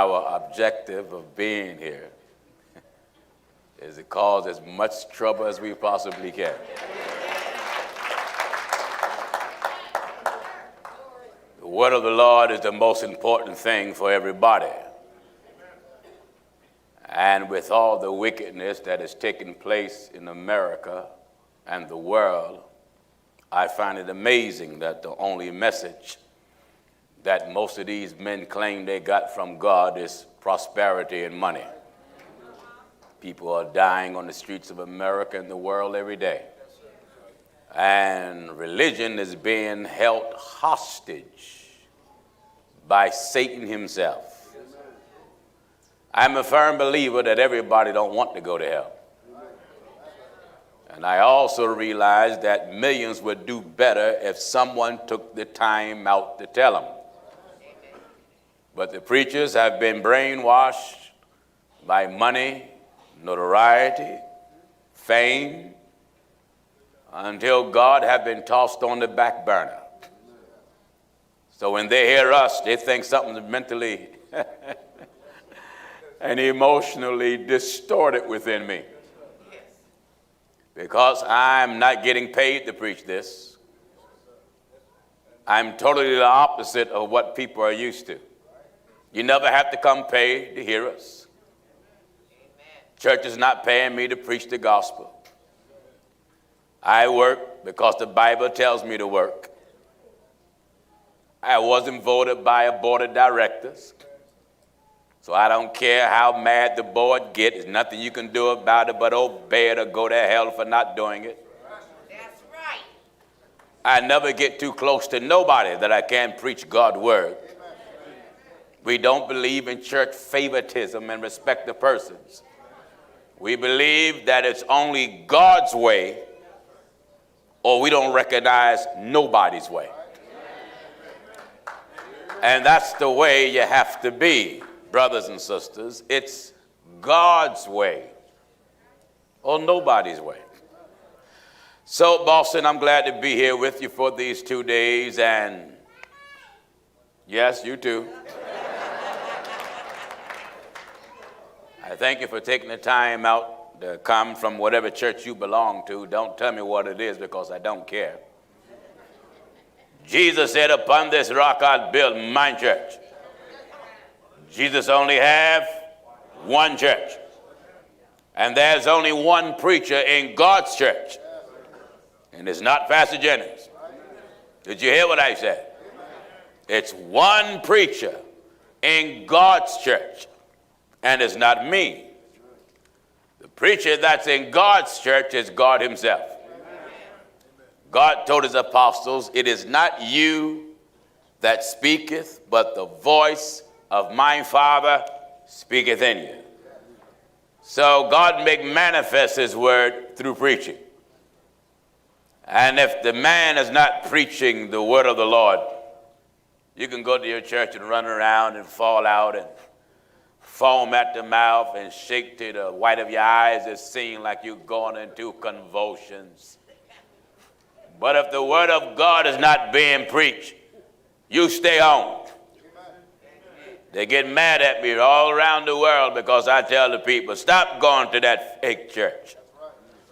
our objective of being here is to cause as much trouble as we possibly can. The word of the Lord is the most important thing for everybody. And with all the wickedness that has taken place in America and the world, I find it amazing that the only message that most of these men claim they got from God is prosperity and money. People are dying on the streets of America and the world every day. And religion is being held hostage by Satan himself. I'm a firm believer that everybody don't want to go to hell. And I also realize that millions would do better if someone took the time out to tell them. But the preachers have been brainwashed by money, notoriety, fame, until God have been tossed on the back burner. So when they hear us, they think something's mentally and emotionally distorted within me. Because I'm not getting paid to preach this. I'm totally the opposite of what people are used to. You never have to come pay to hear us. Church is not paying me to preach the gospel. I work because the Bible tells me to work. I wasn't voted by a board of directors. So I don't care how mad the board gets. There's nothing you can do about it but obey it or go to hell for not doing it. That's right. I never get too close to nobody that I can't preach God's word. We don't believe in church favoritism and respect of persons. We believe that it's only God's way, or we don't recognize nobody's way. And that's the way you have to be, brothers and sisters. It's God's way, or nobody's way. So, Boston, I'm glad to be here with you for these 2 days, and yes, you too. I thank you for taking the time out to come from whatever church you belong to. Don't tell me what it is, because I don't care. Jesus said, upon this rock I'll build my church. Jesus only have one church. And there's only one preacher in God's church. And it's not Pastor Jennings. Did you hear what I said? It's one preacher in God's church. And it's not me. The preacher that's in God's church is God himself. God told his apostles, it is not you that speaketh, but the voice of my Father speaketh in you. So God make manifest his word through preaching. And if the man is not preaching the word of the Lord, you can go to your church and run around and fall out and foam at the mouth and shake to the white of your eyes. It seems like you're going into convulsions. But if the word of God is not being preached, you stay home. They get mad at me all around the world because I tell the people, stop going to that fake church.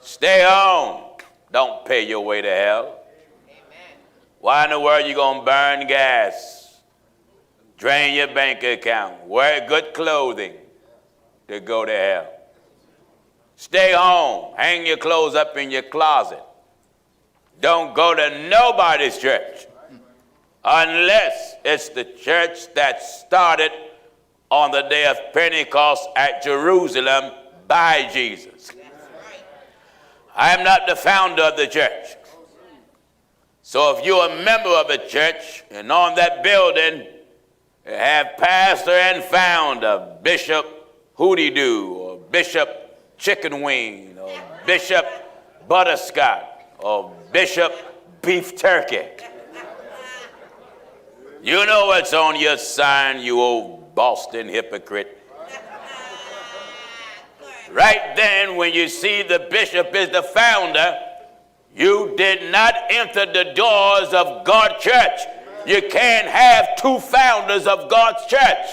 Stay home. Don't pay your way to hell. Why in the world are you going to burn gas? Drain your bank account. Wear good clothing to go to hell. Stay home. Hang your clothes up in your closet. Don't go to nobody's church unless it's the church that started on the day of Pentecost at Jerusalem by Jesus. I am not the founder of the church. So if you're a member of a church and on that building you have pastor and founder, Bishop Hootie Doo, or Bishop Chicken Wing, or Bishop Butterscotch, or Bishop Beef Turkey. You know what's on your sign, you old Boston hypocrite. Right then, when you see the bishop is the founder, you did not enter the doors of God's church. You can't have two founders of God's church.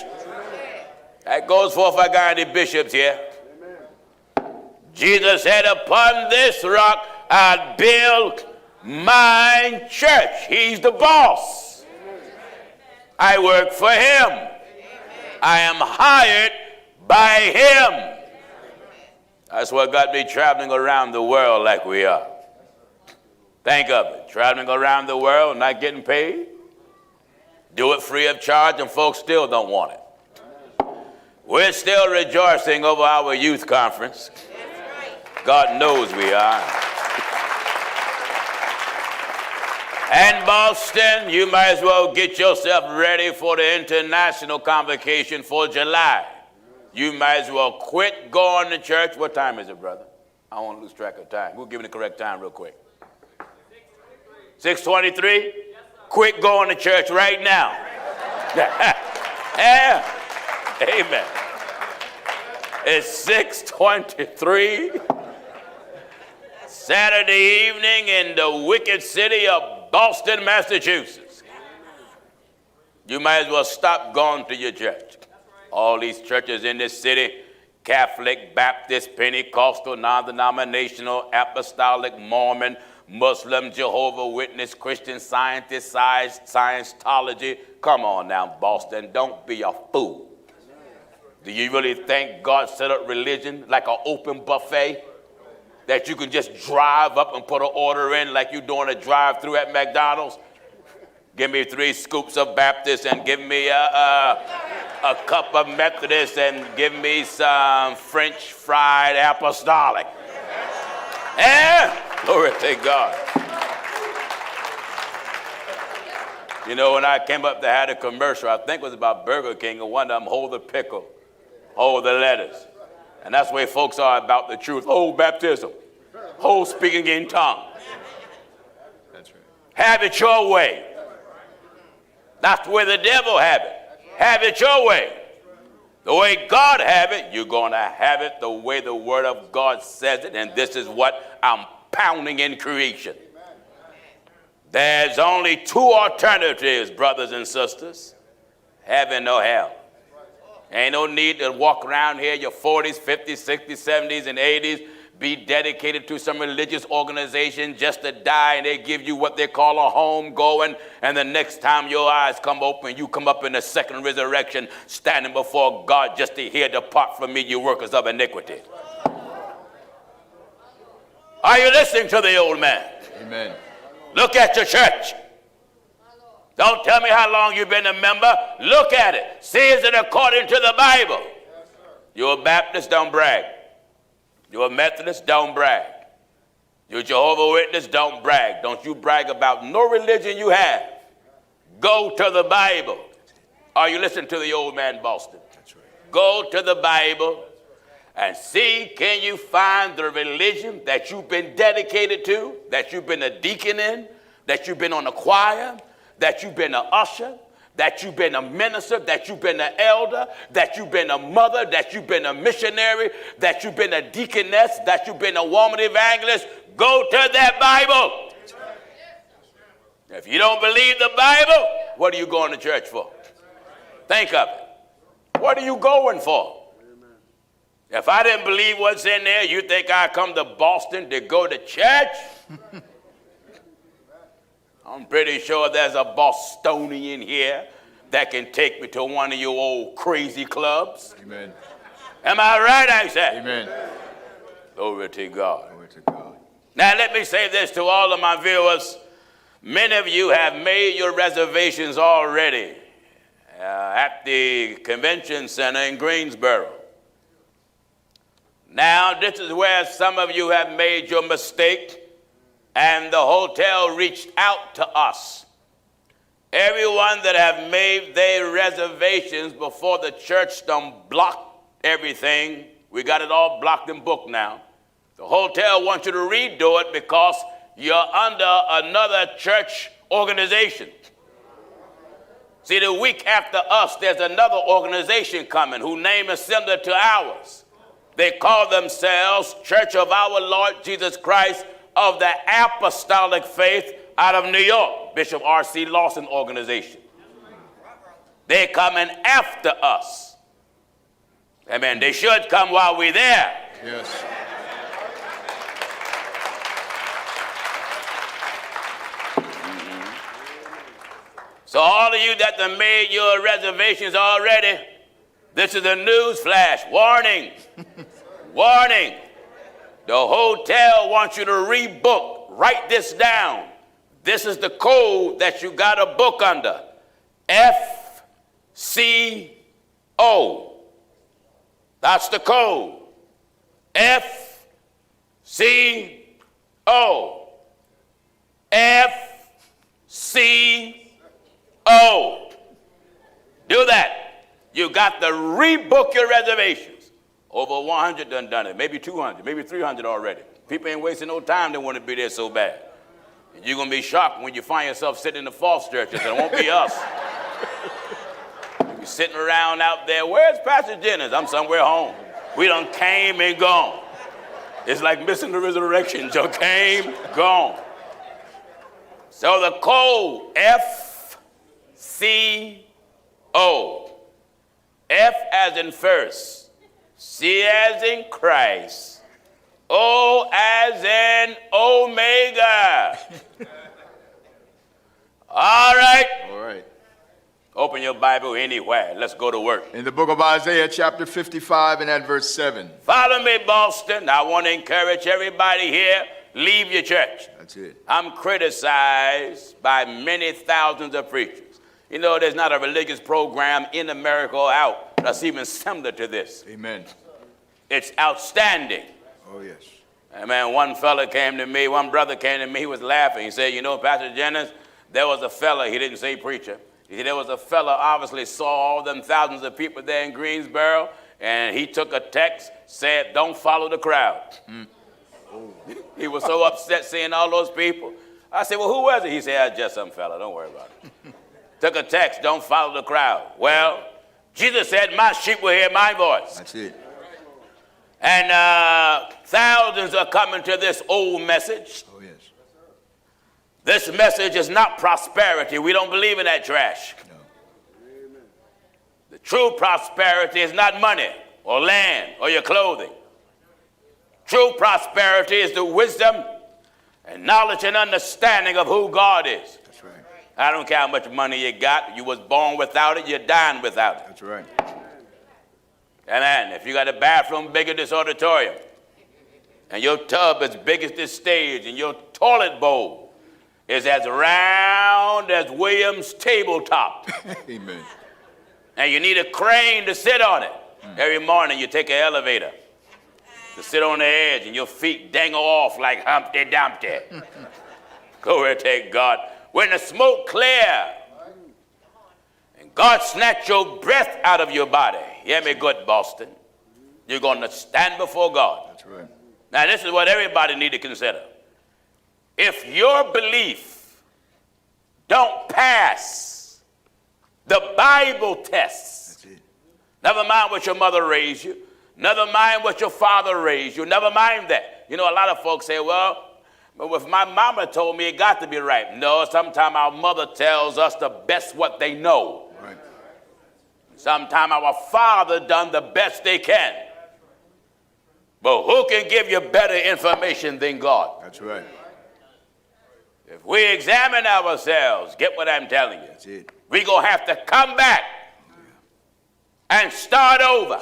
That goes for if I got any bishops here. Amen. Jesus said, upon this rock I build my church. He's the boss. Amen. I work for him. Amen. I am hired by him. That's what got me traveling around the world like we are. Think of it, traveling around the world, not getting paid. Do it free of charge, and folks still don't want it. We're still rejoicing over our youth conference. God knows we are. And Boston, you might as well get yourself ready for the international convocation for July. You might as well quit going to church. What time is it, brother? I don't want to lose track of time. We'll give it the correct time real quick. 6:23? Quit going to church right now. Yeah. Amen. It's 6:23. Saturday evening in the wicked city of Boston, Massachusetts. You might as well stop going to your church. All these churches in this city, Catholic, Baptist, Pentecostal, non-denominational, apostolic, Mormon, Muslim, Jehovah's Witness, Christian Scientist, Scientology. Come on now, Boston, don't be a fool. Do you really think God set up religion like an open buffet? That you can just drive up and put an order in like you're doing a drive-through at McDonald's? Give me 3 scoops of Baptist and give me a cup of Methodist and give me some French fried apostolic. Glory to God. You know, when I came up, they had a commercial, I think it was about Burger King, and one of them, hold the pickle, hold the lettuce. And that's the way folks are about the truth. Hold baptism, hold speaking in tongues. That's right. Have it your way. That's the way the devil have it. Have it your way. The way God have it, you're going to have it the way the Word of God says it, and this is what I'm pounding in creation. There's only 2 alternatives, brothers and sisters, heaven or hell. Ain't no need to walk around here your 40s, 50s, 60s, 70s, and 80s, be dedicated to some religious organization just to die, and they give you what they call a home going, and the next time your eyes come open, you come up in the second resurrection, standing before God just to hear, depart from me, you workers of iniquity. Are you listening to the old man? Amen. Look at your church. Don't tell me how long you've been a member. Look at it. See, is it according to the Bible? You're a Baptist, don't brag. You're a Methodist, don't brag. You're a Jehovah's Witness, don't brag. Don't you brag about no religion you have. Go to the Bible. Are you listening to the old man Boston? That's right. Go to the Bible and see, can you find the religion that you've been dedicated to, that you've been a deacon in, that you've been on a choir, that you've been an usher, that you've been a minister, that you've been an elder, that you've been a mother, that you've been a missionary, that you've been a deaconess, that you've been a woman evangelist. Go to that Bible. If you don't believe the Bible, what are you going to church for? Think of it. What are you going for? If I didn't believe what's in there, you think I come to Boston to go to church? I'm pretty sure there's a Bostonian here that can take me to one of your old crazy clubs. Amen. Am I right, I said? Amen. Glory to God. Glory to God. Now, let me say this to all of my viewers. Many of you have made your reservations already at the convention center in Greensboro. Now, this is where some of you have made your mistake, and the hotel reached out to us. Everyone that have made their reservations before the church done blocked everything. We got it all blocked and booked now. The hotel wants you to redo it because you're under another church organization. See, the week after us, there's another organization coming whose name is similar to ours. They call themselves Church of Our Lord Jesus Christ of the Apostolic Faith out of New York, Bishop R.C. Lawson organization. They're coming after us. Amen. They should come while we're there. Yes. So all of you that have made your reservations already, this is a news flash. Warning. Warning. The hotel wants you to rebook. Write this down. This is the code that you got to book under. FCO. That's the code. FCO. FCO. Do that. You got to rebook your reservations. Over 100 done it. Maybe 200, maybe 300 already. People ain't wasting no time. They want to be there so bad. And you're going to be shocked when you find yourself sitting in the false churches. It won't be us. You'll be sitting around out there. Where's Pastor Jennings? I'm somewhere home. We done came and gone. It's like missing the resurrection. So came, gone. So the code, FCO. F as in first. C as in Christ. O as in Omega. All right. All right. Open your Bible anywhere. Let's go to work. In the book of Isaiah, chapter 55 and at verse 7. Follow me, Boston. I want to encourage everybody here, leave your church. That's it. I'm criticized by many thousands of preachers. You know, there's not a religious program in America or out that's even similar to this. Amen. It's outstanding. Oh, yes. And man, one brother came to me, he was laughing. He said, you know, Pastor Jennings, there was a fella, he didn't say preacher. He said, there was a fella obviously saw all them thousands of people there in Greensboro, and he took a text, said, don't follow the crowd. Oh. He was so upset seeing all those people. I said, well, who was it? He said, just some fella, don't worry about it. Took a text, don't follow the crowd. Well, Jesus said, my sheep will hear my voice. That's it. And thousands are coming to this old message. Oh, yes. This message is not prosperity. We don't believe in that trash. No. The true prosperity is not money or land or your clothing. True prosperity is the wisdom and knowledge and understanding of who God is. That's right. I don't care how much money you got. You was born without it. You're dying without it. That's right. Amen. If you got a bathroom big as this auditorium, and your tub as big as this stage, and your toilet bowl is as round as William's tabletop, Amen. and you need a crane to sit on it, every morning you take an elevator to sit on the edge, and your feet dangle off like Humpty Dumpty. Glory to God. When the smoke clear, and God snatch your breath out of your body, hear me good, Boston, you're going to stand before God. That's right. Now, this is what everybody need to consider. If your belief don't pass the Bible tests, That's it. never mind what your mother raised you, never mind what your father raised you, never mind that. You know, a lot of folks say, well, if my mama told me, it got to be right. No, sometimes our mother tells us the best what they know. Right. Sometimes our father done the best they can. But who can give you better information than God? That's right. If we examine ourselves, get what I'm telling you. That's it. We're going to have to come back and start over.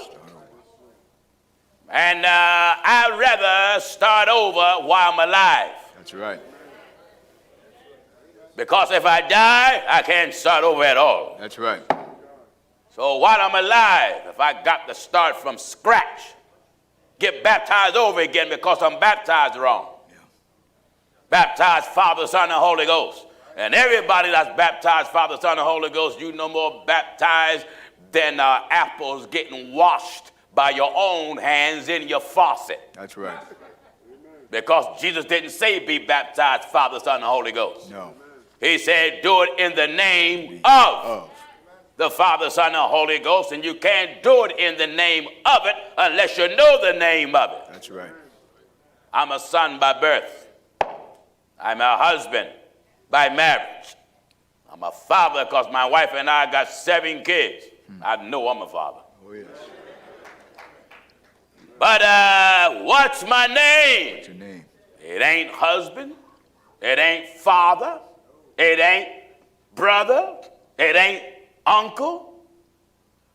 And I'd rather start over while I'm alive. That's right. Because if I die, I can't start over at all. That's right. So while I'm alive, if I got to start from scratch, get baptized over again because I'm baptized wrong. Yeah. Baptized Father, Son, and Holy Ghost. And everybody that's baptized Father, Son, and Holy Ghost, you no more baptized than apples getting washed by your own hands in your faucet. That's right. Because Jesus didn't say be baptized Father, Son, and Holy Ghost. No. He said do it in the name of the Father, Son, and Holy Ghost. And you can't do it in the name of it unless you know the name of it. That's right. I'm a son by birth. I'm a husband by marriage. I'm a father because my wife and I got 7 kids. I know I'm a father. Oh, yes. But what's my name? What's your name? It ain't husband. It ain't father. It ain't brother. It ain't uncle.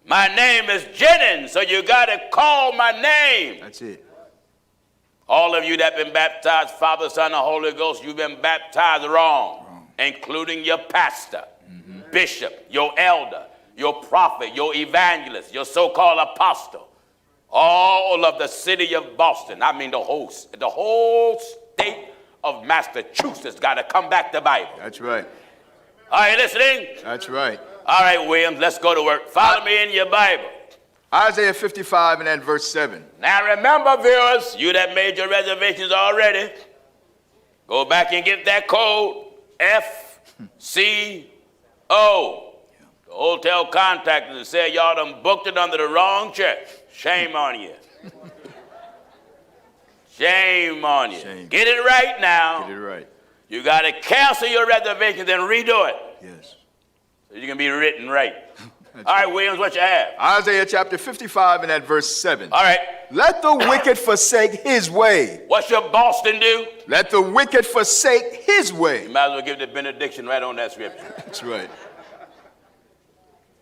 My name is Jennings, so you got to call my name. That's it. All of you that been baptized, Father, Son, and Holy Ghost, you've been baptized wrong. Including your pastor, bishop, your elder, your prophet, your evangelist, your so-called apostle. All of the city of Boston, I mean the whole state of Massachusetts got to come back to Bible. That's right. Are you listening? That's right. All right, Williams, let's go to work. Follow me in your Bible. Isaiah 55 and at verse 7. Now remember, viewers, you that made your reservations already, go back and get that code, FCO. The hotel contacted and said y'all done booked it under the wrong church. Shame on you. Shame on you. Shame. Get it right now. Get it right. You got to cancel your reservations and redo it. Yes. So you can be written right. All right, Williams, what you have? Isaiah chapter 55 and at verse 7. All right. Let the wicked forsake his way. What's your Boston do? Let the wicked forsake his way. You might as well give the benediction right on that scripture. That's right.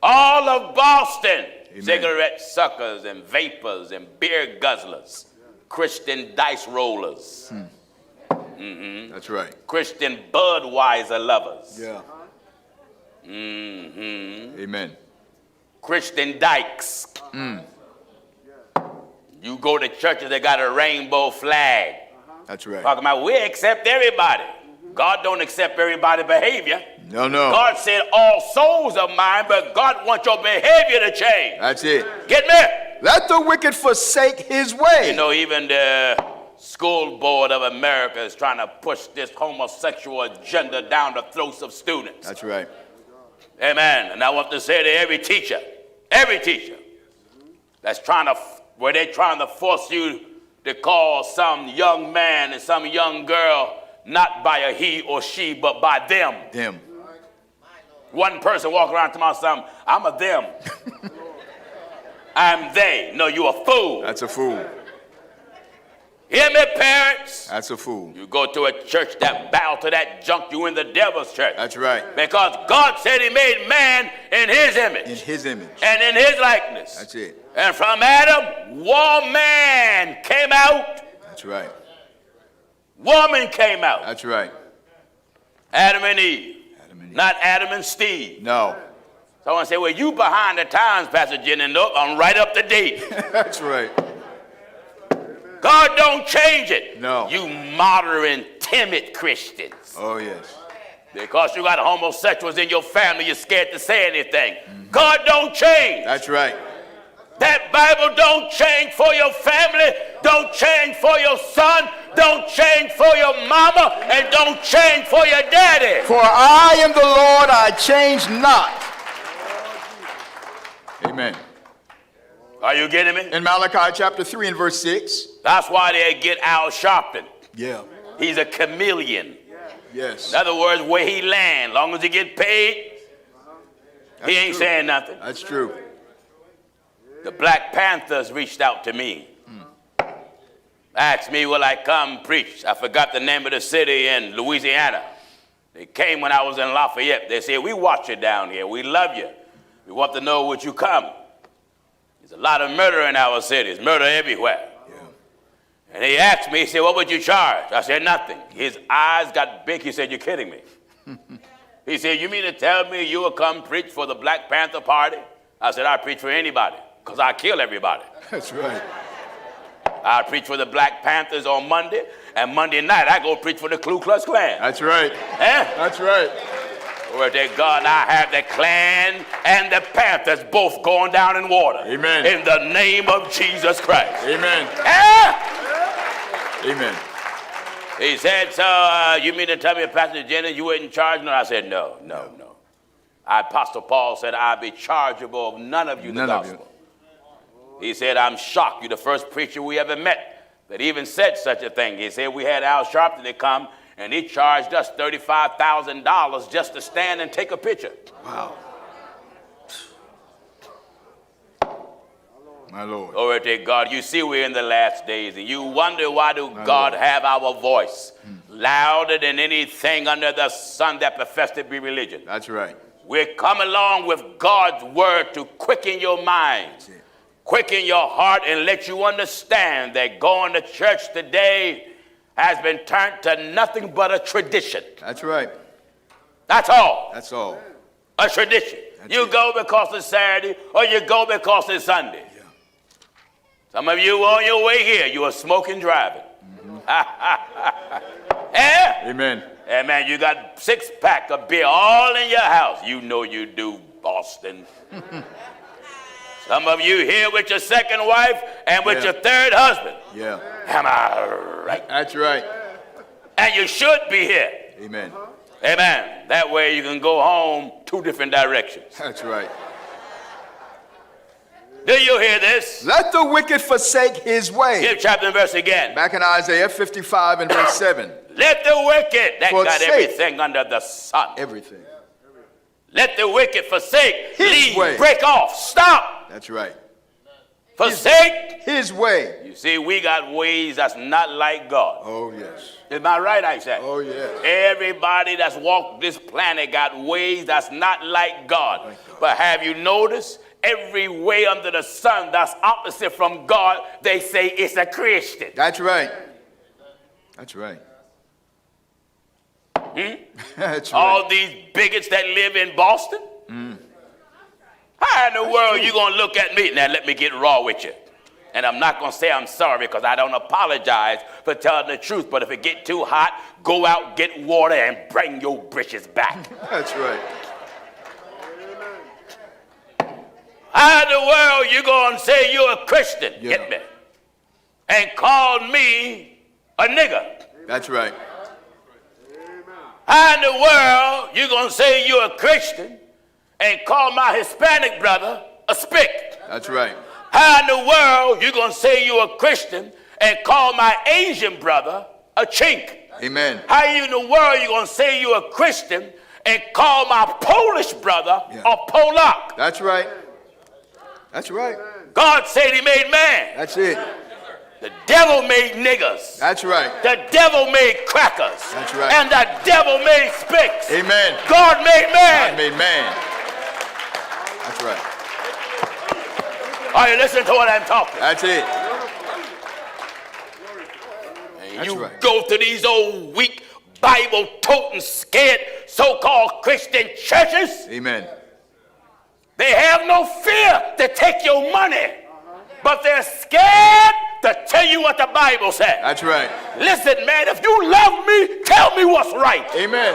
All of Boston, Amen. Cigarette suckers and vapors and beer guzzlers, Christian dice rollers, That's right. Christian Budweiser lovers, Yeah. Amen. Christian dykes. You go to churches that got a rainbow flag. That's right. Talking about we accept everybody. God don't accept everybody's behavior. No, no. God said all souls are mine, but God wants your behavior to change. That's it. Get me? Let the wicked forsake his way. You know, even the School Board of America is trying to push this homosexual agenda down the throats of students. That's right. Amen. And I want to say to every teacher that's where they're trying to force you to call some young man and some young girl not by a he or she, but by them. Them. One person walking around to my son, I'm a them. I'm they. No, you a fool. That's a fool. Hear me, parents? That's a fool. You go to a church that bow to that junk, you in the devil's church. That's right. Because God said he made man in his image. In his image. And in his likeness. That's it. And from Adam, woman came out. That's right. Woman came out. That's right. Adam and Eve. Adam and Eve. Not Adam and Steve. No. Someone say, well, you behind the times, Pastor Jennings. Nope, I'm right up to date. That's right. God don't change it. No. You modern, timid Christians. Oh, yes. Because you got homosexuals in your family, you're scared to say anything. God don't change. That's right. That Bible don't change for your family, don't change for your son, don't change for your mama, and don't change for your daddy. For I am the Lord, I change not. Amen. Are you getting me? In Malachi chapter 3 and verse 6. That's why they get Al Sharpton. Yeah. He's a chameleon. Yes. In other words, where he land, long as he get paid, That's he ain't true. saying nothing. That's true. The Black Panthers reached out to me. Asked me, will I come preach? I forgot the name of the city in Louisiana. They came when I was in Lafayette. They said, we watch you down here. We love you. We want to know would you come. There's a lot of murder in our cities, murder everywhere. Yeah. And he asked me, he said, what would you charge? I said, nothing. His eyes got big. He said, you're kidding me. He said, you mean to tell me you will come preach for the Black Panther Party? I said, I preach for anybody, because I kill everybody. That's right. I preach for the Black Panthers on Monday, and Monday night I go preach for the Ku Klux Klan. That's right. Eh? That's right. Where they God, I have the Klan and the Panthers both going down in water. Amen. In the name of Jesus Christ. Amen. Eh? Amen. He said, so you mean to tell me, Pastor Jennings, you wouldn't charge? No, I said, no. Apostle Paul said, I'll be chargeable of none of you the gospel. He said, I'm shocked. You're the first preacher we ever met that even said such a thing. He said, we had Al Sharpton to come, and he charged us $35,000 just to stand and take a picture. Wow. My Lord. Glory to God. You see, we're in the last days, and you wonder why do God have our voice louder than anything under the sun that profess to be religion. That's right. We're coming along with God's word to quicken your mind, quicken your heart, and let you understand that going to church today has been turned to nothing but a tradition. That's right. That's all. That's all. A tradition. You go because it's Saturday, or you go because it's Sunday. Yeah. Some of you on your way here, you are smoking, driving. Yeah? Amen. Yeah, man, you got 6-pack of beer all in your house. You know you do, Boston. Some of you here with your second wife and with your third husband. Yeah. Am I right? That's right. And you should be here. Amen. Amen. That way you can go home 2 different directions. That's right. Do you hear this? Let the wicked forsake his way. Give chapter and verse again. Back in Isaiah 55 and verse 7. Let the wicked, that got Forsake. everything under the sun. Everything. Let the wicked forsake, His leave, way. break off, stop. That's right. Forsake. His way. You see, we got ways that's not like God. Oh, yes. Am I right, Isaac? Oh, yes. Everybody that's walked this planet got ways that's not like God. But have you noticed? Every way under the sun that's opposite from God, they say it's a Christian. That's right. That's right. That's right. All these bigots that live in Boston? How in the world you going to look at me? Now, let me get raw with you. And I'm not going to say I'm sorry because I don't apologize for telling the truth. But if it get too hot, go out, get water, and bring your britches back. That's right. How in the world you going to say you're a Christian, Yeah. get me, and call me a nigger? That's right. How in the world you going to say you're a Christian and call my Hispanic brother a spick? That's right. How in the world you going to say you're a Christian and call my Asian brother a chink? Amen. How in the world you going to say you're a Christian and call my Polish brother a Polak? That's right. That's right. God said he made man. That's it. The devil made niggers. That's right. The devil made crackers. That's right. And the devil made spicks. Amen. God made man. God made man. That's right. Are you listening to what I'm talking? That's it. And That's you right. go to these old weak Bible-toting, scared so-called Christian churches. Amen. They have no fear to take your money, but they're scared to tell you what the Bible says. That's right. Listen, man, if you love me, tell me what's right. Amen.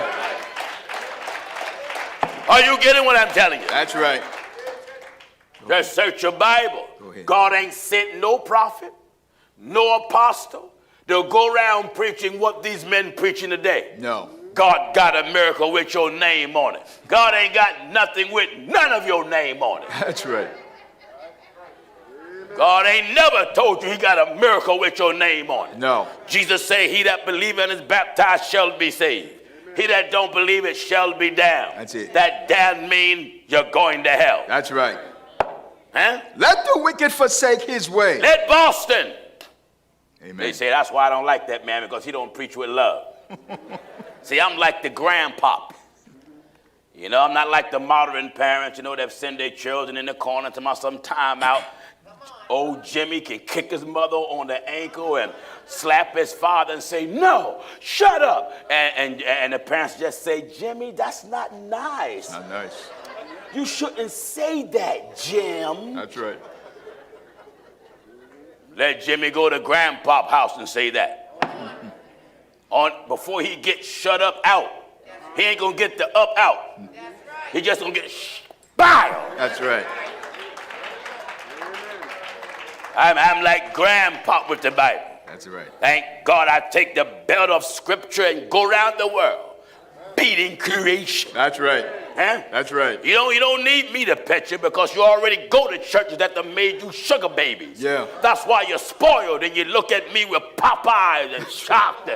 Are you getting what I'm telling you? That's right. Just search your Bible. Go ahead. God ain't sent no prophet, no apostle. They'll go around preaching what these men preaching today. No. God got a miracle with your name on it. God ain't got nothing with none of your name on it. That's right. God ain't never told you he got a miracle with your name on it. No. Jesus said, he that believeth and is baptized shall be saved. He that don't believe it shall be damned. That's it. That damn mean you're going to hell. That's right. Huh? Let the wicked forsake his way. Let Boston. Amen. They say, that's why I don't like that man, because he don't preach with love. See, I'm like the grandpop. You know, I'm not like the modern parents, you know, that send their children in the corner to some timeout. Old Jimmy can kick his mother on the ankle and slap his father and say, no, shut up. And the parents just say, Jimmy, that's not nice. Not nice. You shouldn't say that, Jim. That's right. Let Jimmy go to grandpa's house and say that. Before he gets shut up out. He ain't gonna get the up out. He just gonna get filed. That's right. I'm like grandpa with the Bible. That's right. Thank God I take the belt of scripture and go around the world beating creation. That's right. Huh? That's right. You don't need me to pet you because you already go to churches that have made you sugar babies. Yeah. That's why you're spoiled and you look at me with pop eyes and shocked.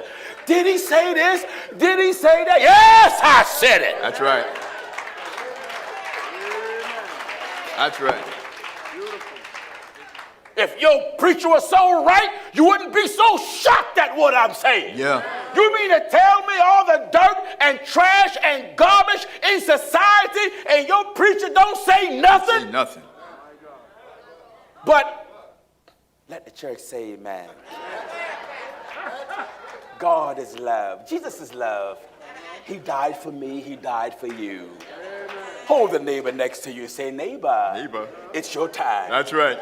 Did he say this? Did he say that? Yes, I said it. That's right. That's right. If your preacher was so right, you wouldn't be so shocked at what I'm saying. Yeah. You mean to tell me all the dirt and trash and garbage in society and your preacher don't say nothing? Say nothing. But let the church say amen. God is love. Jesus is love. He died for me. He died for you. Hold the neighbor next to you. Say, neighbor. Neighbor. It's your time. That's right.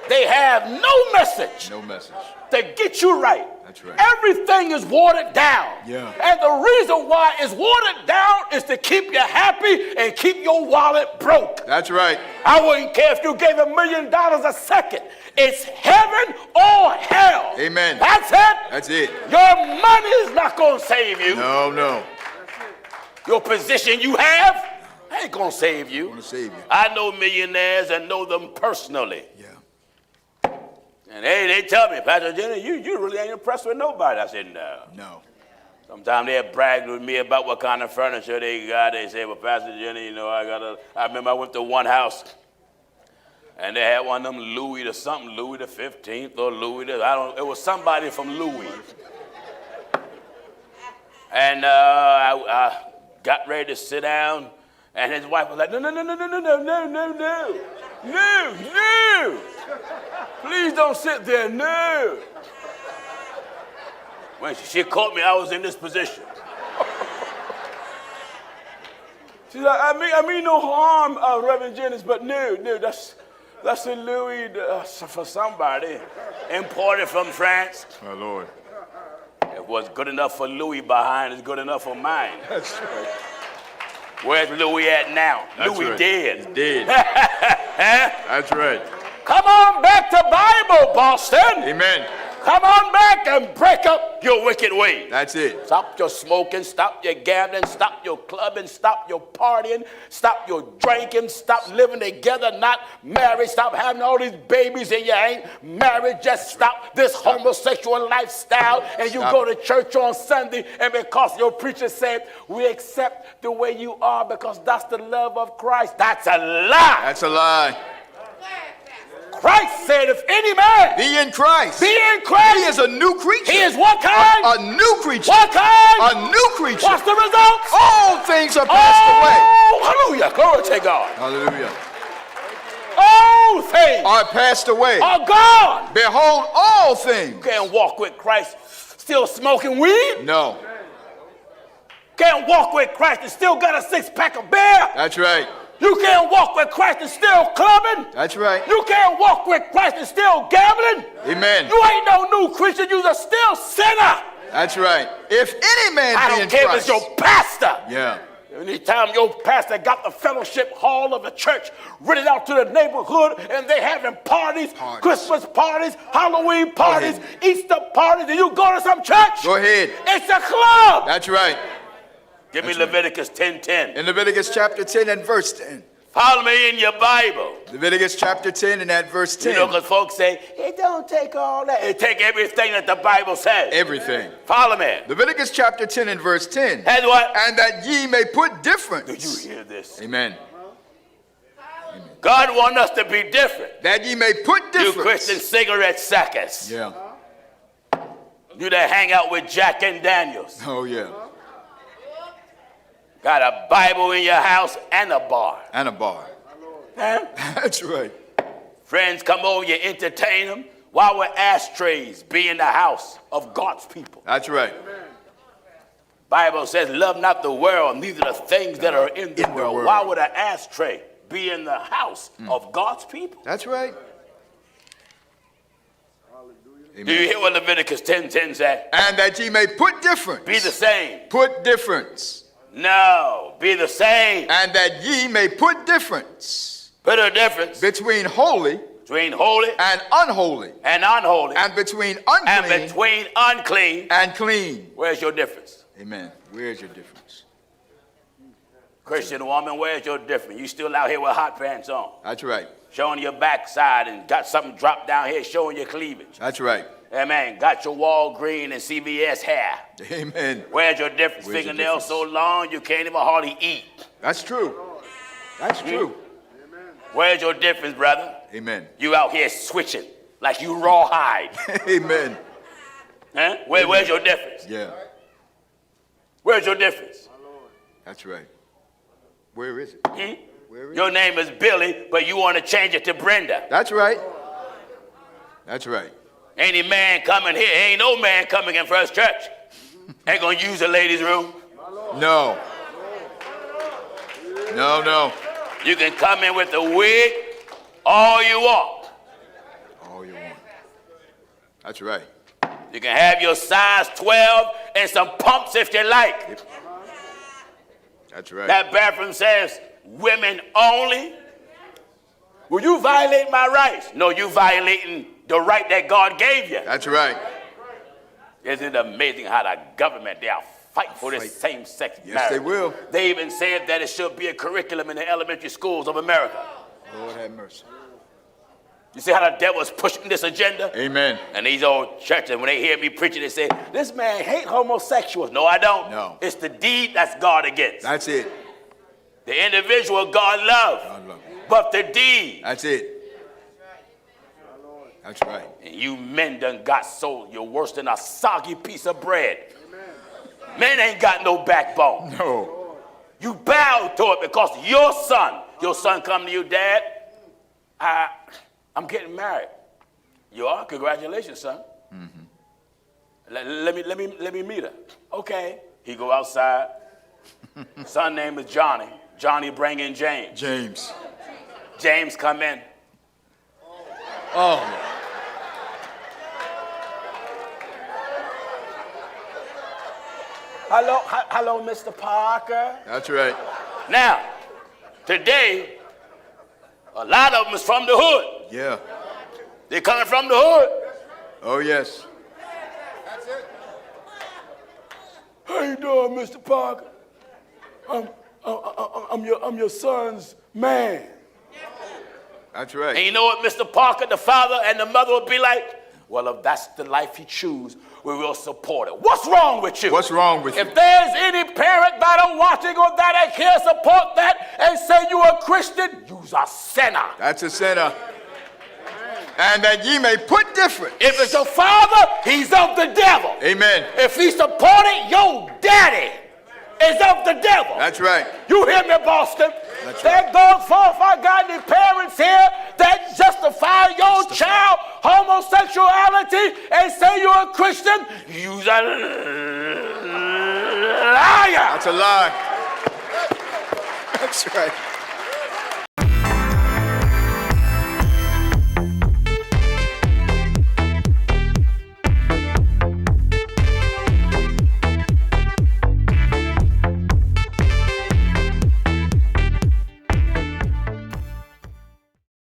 They have no message. No message. To get you right. That's right. Everything is watered down. Yeah. And the reason why it's watered down is to keep you happy and keep your wallet broke. That's right. I wouldn't care if you gave $1 million a second. It's heaven or hell. Amen. That's it. That's it. Your money is not going to save you. No, no. Your position you have ain't going to save you. Want to save you. I know millionaires and know them personally. Yeah. And they tell me, Pastor Jenny, you really ain't impressed with nobody. I said, no. No. Sometimes they'll brag with me about what kind of furniture they got. They say, well, Pastor Jenny, I remember I went to one house, and they had one of them Louis the 15th or Louis the, it was somebody from Louis. And I got ready to sit down, and his wife was like, no. Please don't sit there, no. When she caught me, I was in this position. She's like, I mean no harm, Reverend Jennings, but no, that's a Louis for somebody, imported from France. My Lord. If what's good enough for Louis behind is good enough for mine. That's right. Where's Louis at now? That's Louis right. dead. He's dead. That's right. Come on back to Bible, Boston. Amen. Come on back and break up your wicked ways. That's it. Stop your smoking, stop your gambling, stop your clubbing, stop your partying, stop your drinking, stop living together, not married, stop having all these babies and you ain't married. Just stop this homosexual lifestyle and you go to church on Sunday and because your preacher said, we accept the way you are because that's the love of Christ. That's a lie. That's a lie. Christ said, if any man be in Christ, he is a new creature. He is what kind? A new creature. What kind? A new creature. What's the results? All things are passed away. Hallelujah. Glory to God. Hallelujah. All things are passed away. Are gone. Behold, all things. You can't walk with Christ still smoking weed. No. Can't walk with Christ and still got a 6-pack of beer. That's right. You can't walk with Christ and still clubbing. That's right. You can't walk with Christ and still gambling. Amen. You ain't no new Christian. You're still sinner. That's right. If any man I be don't in care Christ. if it's your pastor. Yeah. Anytime your pastor got the fellowship hall of the church rented out to the neighborhood and they having parties, Christmas parties, Halloween parties, Easter parties, and you go to some church. Go ahead. It's a club. That's right. Give me Leviticus 10:10. In Leviticus chapter 10 and verse 10. Follow me in your Bible. Leviticus chapter 10 and at verse 10. You know, because folks say, it don't take all that. It take everything that the Bible says. Everything. Follow me. Leviticus chapter 10 and verse 10. And what? And that ye may put difference. Do you hear this? Amen. God wants us to be different. That ye may put difference. You Christian cigarette suckers. Yeah. You that hang out with Jack and Daniels. Oh, yeah. Got a Bible in your house and a bar. And a bar. Huh? That's right. Friends come over, you entertain them. Why would ashtrays be in the house of God's people? That's right. Bible says, love not the world, neither the things that are in the world. Why would an ashtray be in the house of God's people? That's right. Amen. Do you hear what Leviticus 10:10 said? And that ye may put difference. Be the same. Put difference. No, be the same. And that ye may put difference. Put a difference. Between holy. Between holy. And unholy. And unholy. And between unclean. And between unclean. And clean. Where's your difference? Amen. Where's your difference? Christian woman, where's your difference? You still out here with hot pants on. That's right. Showing your backside and got something dropped down here showing your cleavage. That's right. Amen. Got your Walgreens and CVS hair. Amen. Where's your difference? Fingernails so long you can't even hardly eat. That's true. That's true. Where's your difference, brother? Amen. You out here switching. like you rawhide. Amen. Huh? Where's your difference? Yeah. Where's your difference? That's right. Where is it? Where is Your name is Billy, but you want to change it to Brenda. That's right. That's right. Any man coming here, ain't no man coming in First Church. Ain't going to use the ladies' room. No. No, no. You can come in with the wig all you want. All you want. That's right. You can have your size 12 and some pumps if you like. That's right. That bathroom says women only. Well, you violate my rights. No, you violating the right that God gave you. That's right. Isn't it amazing how the government, they are fighting for this same-sex marriage? Yes, they will. They even said that it should be a curriculum in the elementary schools of America. Lord have mercy. You see how the devil is pushing this agenda? Amen. And these old churches, when they hear me preaching, they say, this man hate homosexuals. No, I don't. No. It's the deed that's God against. That's it. The individual God loves. God love you. But the deed. That's it. That's right. And you men done got so you're worse than a soggy piece of bread. Amen. Men ain't got no backbone. No. You bow to it because your son come to you, Dad, I'm getting married. You are? Congratulations, son. Mm-hmm. Let me meet her. Okay. He go outside. Son name is Johnny. Johnny bring in James. James come in. Oh. Hello, Mr. Parker. That's right. Now, today, a lot of them is from the hood. Yeah. They coming from the hood. Oh, yes. That's it. How you doing, Mr. Parker? I'm your son's man. That's right. And you know what Mr. Parker, the father and the mother would be like? Well, if that's the life he chooses, we will support it. What's wrong with you? What's wrong with you? If there's any parent that are watching or that can't support that and say you a Christian, you's a sinner. That's a sinner. And that ye may put different. If it's your father, he's of the devil. Amen. If he supported your daddy, is of the devil. That's right. You hear me, Boston? That's That goes forth. I got any parents here that justify your child homosexuality and say you're a Christian? You're a liar. That's a lie. That's right.